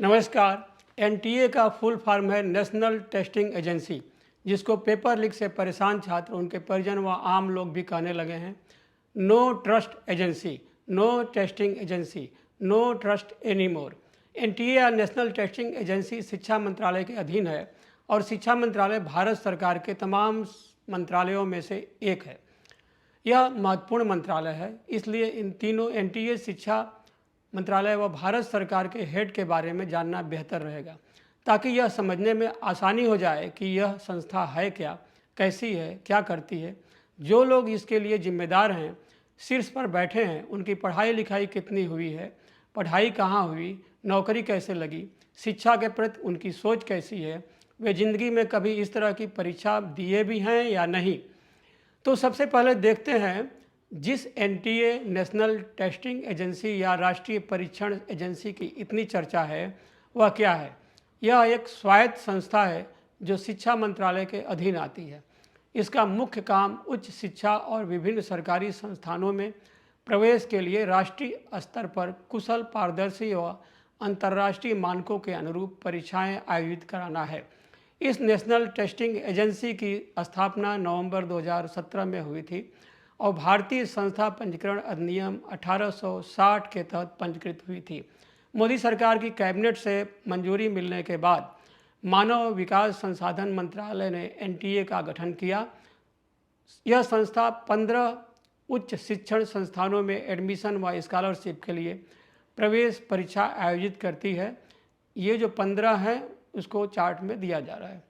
नमस्कार। एनटीए का full form है नेशनल टेस्टिंग एजेंसी, जिसको पेपर लीक से परेशान छात्र, उनके परिजन व आम लोग भी कहने लगे हैं। No trust agency, no testing agency, no trust anymore. NTA या नेशनल टेस्टिंग एजेंसी शिक्षा मंत्रालय के अधीन है और शिक्षा मंत्रालय भारत सरकार के तमाम मंत्रालयों में से एक है। यह महत्वपूर्ण मंत्रालय है, इसलिए इन तीनों एनटीए, शिक्षा मंत्रालय व भारत सरकार के हेड के बारे में जानना बेहतर रहेगा, ताकि यह समझने में आसानी हो जाए कि यह संस्था है क्या, कैसी है, क्या करती है। जो लोग इसके लिए जिम्मेदार हैं, शीर्ष पर बैठे हैं, उनकी पढ़ाई लिखाई कितनी हुई है, पढ़ाई कहाँ हुई, नौकरी कैसे लगी, शिक्षा के प्रति उनकी सोच कैसी है, वे ज़िंदगी में कभी इस तरह की परीक्षा दिए भी हैं या नहीं। तो सबसे पहले देखते हैं, जिस एनटीए, नेशनल टेस्टिंग एजेंसी या राष्ट्रीय परीक्षण एजेंसी की इतनी चर्चा है, वह क्या है। यह एक स्वायत्त संस्था है जो शिक्षा मंत्रालय के अधीन आती है। इसका मुख्य काम उच्च शिक्षा और विभिन्न सरकारी संस्थानों में प्रवेश के लिए राष्ट्रीय स्तर पर कुशल, पारदर्शी व अंतर्राष्ट्रीय मानकों के अनुरूप परीक्षाएं आयोजित कराना है। इस नेशनल टेस्टिंग एजेंसी की स्थापना नवंबर 2017 में हुई थी और भारतीय संस्था पंजीकरण अधिनियम 1860 के तहत पंजीकृत हुई थी। मोदी सरकार की कैबिनेट से मंजूरी मिलने के बाद मानव विकास संसाधन मंत्रालय ने एनटीए का गठन किया। यह संस्था 15 उच्च शिक्षण संस्थानों में एडमिशन व स्कॉलरशिप के लिए प्रवेश परीक्षा आयोजित करती है। ये जो 15 हैं, उसको चार्ट में दिया जा रहा है।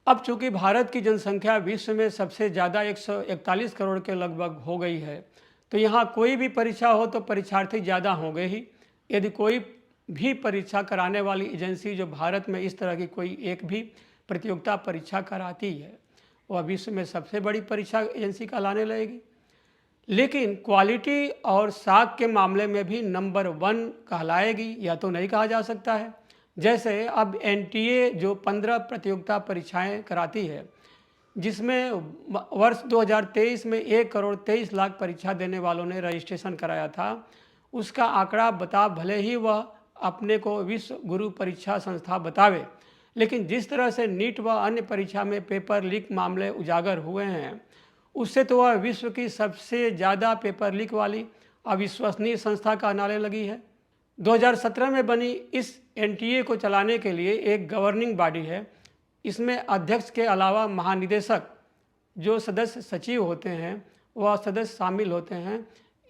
अब चूंकि भारत की जनसंख्या विश्व में सबसे ज़्यादा 141 करोड़ के लगभग हो गई है, तो यहाँ कोई भी परीक्षा हो तो परीक्षार्थी ज़्यादा होंगे ही। यदि कोई भी परीक्षा कराने वाली एजेंसी जो भारत में इस तरह की कोई एक भी प्रतियोगिता परीक्षा कराती है, वह विश्व में सबसे बड़ी परीक्षा एजेंसी कहलाने लगेगी। लेकिन क्वालिटी और साख के मामले में भी नंबर 1 कहलाएगी, यह तो नहीं कहा जा सकता है। जैसे अब एनटीए जो 15 प्रतियोगिता परीक्षाएं कराती है, जिसमें वर्ष 2023 में 1 करोड़ 23 लाख परीक्षा देने वालों ने रजिस्ट्रेशन कराया था, उसका आंकड़ा बता भले ही वह अपने को विश्व गुरु परीक्षा संस्था बतावे, लेकिन जिस तरह से नीट व अन्य परीक्षा में पेपर लीक मामले उजागर हुए हैं, उससे तो वह विश्व की सबसे ज़्यादा पेपर लीक वाली अविश्वसनीय संस्था कहलाने लगी है। 2017 में बनी इस एनटीए को चलाने के लिए एक गवर्निंग बॉडी है। इसमें अध्यक्ष के अलावा महानिदेशक, जो सदस्य सचिव होते हैं, वह सदस्य शामिल होते हैं।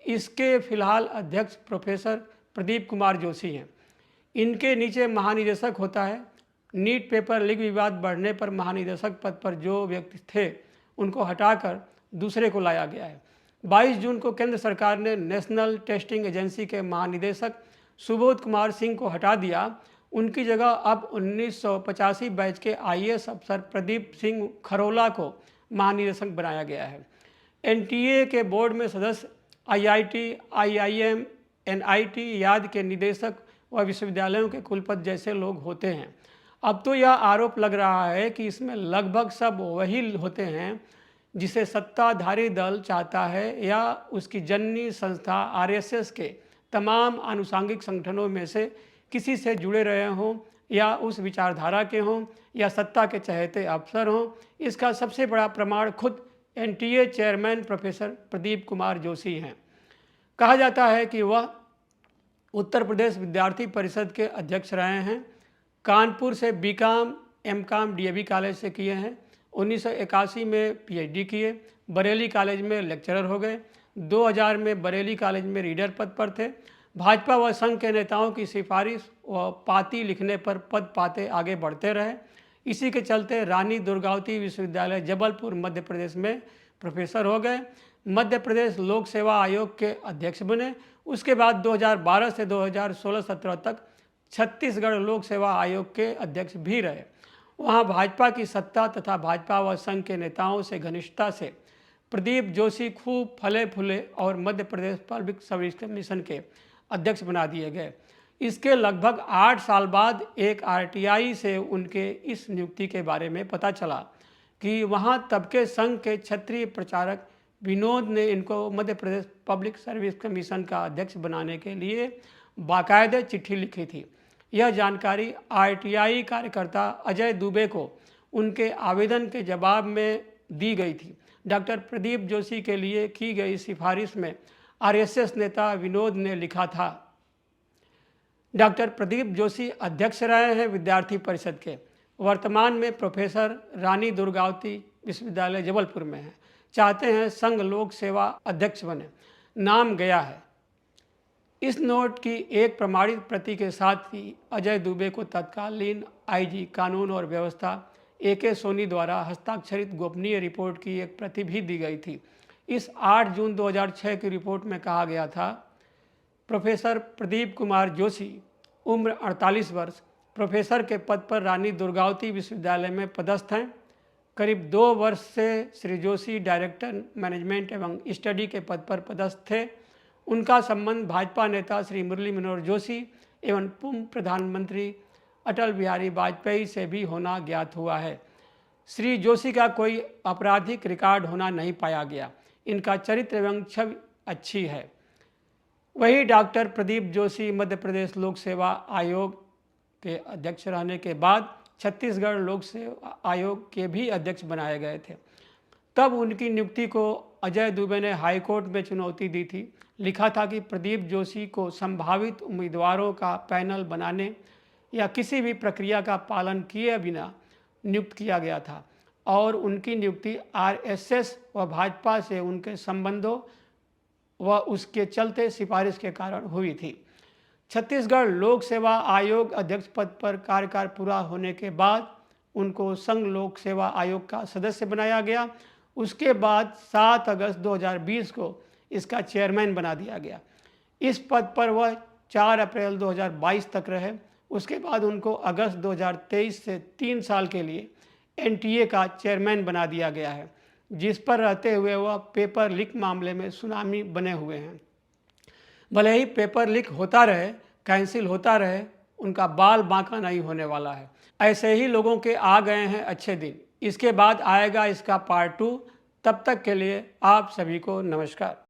इसके फिलहाल अध्यक्ष प्रोफेसर प्रदीप कुमार जोशी हैं। इनके नीचे महानिदेशक होता है। नीट पेपर लीक विवाद बढ़ने पर महानिदेशक पद पर जो व्यक्ति थे, उनको हटाकर दूसरे को लाया गया है। 22 जून को केंद्र सरकार ने नेशनल टेस्टिंग एजेंसी के महानिदेशक सुबोध कुमार सिंह को हटा दिया। उनकी जगह अब 1985 बैच के आईएएस अफसर प्रदीप सिंह खरोला को महानिदेशक बनाया गया है। एनटीए के बोर्ड में सदस्य आईआईटी, आईआईएम, एनआईटी आदि के निदेशक व विश्वविद्यालयों के कुलपति जैसे लोग होते हैं। अब तो यह आरोप लग रहा है कि इसमें लगभग सब वही होते हैं जिसे सत्ताधारी दल चाहता है, या उसकी जननी संस्था आरएसएस के तमाम आनुषंगिक संगठनों में से किसी से जुड़े रहे हों, या उस विचारधारा के हों, या सत्ता के चहेते अफसर हों। इसका सबसे बड़ा प्रमाण खुद NTA chairman professor Pradeep Kumar Joshi हैं। कहा जाता है कि वह उत्तर प्रदेश विद्यार्थी परिषद के अध्यक्ष रहे हैं। कानपुर से बीकॉम, एमकॉम डीएवी कॉलेज से किए हैं। 1981 में पीएचडी किए। बरेली कॉलेज में लेक्चरर हो गए। 2000 में बरेली कॉलेज में रीडर पद पर थे। भाजपा व संघ के नेताओं की सिफारिश व पाती लिखने पर पद पाते आगे बढ़ते रहे। इसी के चलते रानी दुर्गावती विश्वविद्यालय जबलपुर मध्य प्रदेश में प्रोफेसर हो गए। मध्य प्रदेश लोक सेवा आयोग के अध्यक्ष बने। उसके बाद 2012 से 2016-17 तक छत्तीसगढ़ लोक सेवा आयोग के अध्यक्ष भी रहे। वहाँ भाजपा की सत्ता तथा भाजपा व संघ के नेताओं से घनिष्ठता से प्रदीप जोशी खूब फले फूले और Madhya Pradesh public service commission के अध्यक्ष बना दिए गए। इसके लगभग 8 साल बाद एक आरटीआई से उनके इस नियुक्ति के बारे में पता चला कि वहां तब के संघ के क्षेत्रीय प्रचारक विनोद ने इनको Madhya Pradesh public service commission का अध्यक्ष बनाने के लिए बाकायदे चिट्ठी लिखी थी। यह जानकारी आरटीआई कार्यकर्ता अजय दुबे को उनके आवेदन के जवाब में दी गई थी। डॉक्टर प्रदीप जोशी के लिए की गई सिफारिश में आरएसएस नेता विनोद ने लिखा था, डॉक्टर प्रदीप जोशी अध्यक्ष रहे हैं विद्यार्थी परिषद के। वर्तमान में प्रोफेसर रानी दुर्गावती विश्वविद्यालय जबलपुर में हैं। चाहते हैं संघ लोक सेवा अध्यक्ष बने। नाम गया है। इस नोट की एक प्रमाणित प्रति के साथ ही अजय दुबे को तत्कालीन आईजी कानून और व्यवस्था AK सोनी द्वारा हस्ताक्षरित गोपनीय रिपोर्ट की एक प्रति भी दी गई थी। इस 8 जून 2006 की रिपोर्ट में कहा गया था, प्रोफेसर प्रदीप कुमार जोशी, उम्र 48 वर्ष, प्रोफेसर के पद पर रानी दुर्गावती विश्वविद्यालय में पदस्थ हैं। करीब 2 वर्ष से श्री जोशी डायरेक्टर मैनेजमेंट एवं स्टडी के पद पर पदस्थ थे। उनका संबंध भाजपा नेता श्री मुरली मनोहर जोशी एवं पूर्व प्रधानमंत्री अटल बिहारी वाजपेयी से भी होना ज्ञात हुआ है। श्री जोशी का कोई आपराधिक रिकॉर्ड होना नहीं पाया गया। इनका चरित्र एवं छवि अच्छी है। वही डॉक्टर प्रदीप जोशी मध्य प्रदेश लोक सेवा आयोग के अध्यक्ष रहने के बाद छत्तीसगढ़ लोक सेवा आयोग के भी अध्यक्ष बनाए गए थे। तब उनकी नियुक्ति को अजय दुबे ने हाईकोर्ट में चुनौती दी थी। लिखा था कि प्रदीप जोशी को संभावित उम्मीदवारों का पैनल बनाने या किसी भी प्रक्रिया का पालन किए बिना नियुक्त किया गया था और उनकी नियुक्ति आरएसएस व भाजपा से उनके संबंधों व उसके चलते सिफारिश के कारण हुई थी। छत्तीसगढ़ लोक सेवा आयोग अध्यक्ष पद पर कार्यकाल पूरा होने के बाद उनको संघ लोक सेवा आयोग का सदस्य बनाया गया। उसके बाद 7 अगस्त 2020 को इसका चेयरमैन बना दिया गया। इस पद पर वह 4 अप्रैल 2022 तक रहे। उसके बाद उनको अगस्त 2023 से 3 साल के लिए एनटीए का चेयरमैन बना दिया गया है, जिस पर रहते हुए वह पेपर लीक मामले में सुनामी बने हुए हैं। भले ही पेपर लीक होता रहे, कैंसिल होता रहे, उनका बाल बांका नहीं होने वाला है। ऐसे ही लोगों के आ गए हैं अच्छे दिन। इसके बाद आएगा इसका पार्ट 2। तब तक के लिए आप सभी को नमस्कार।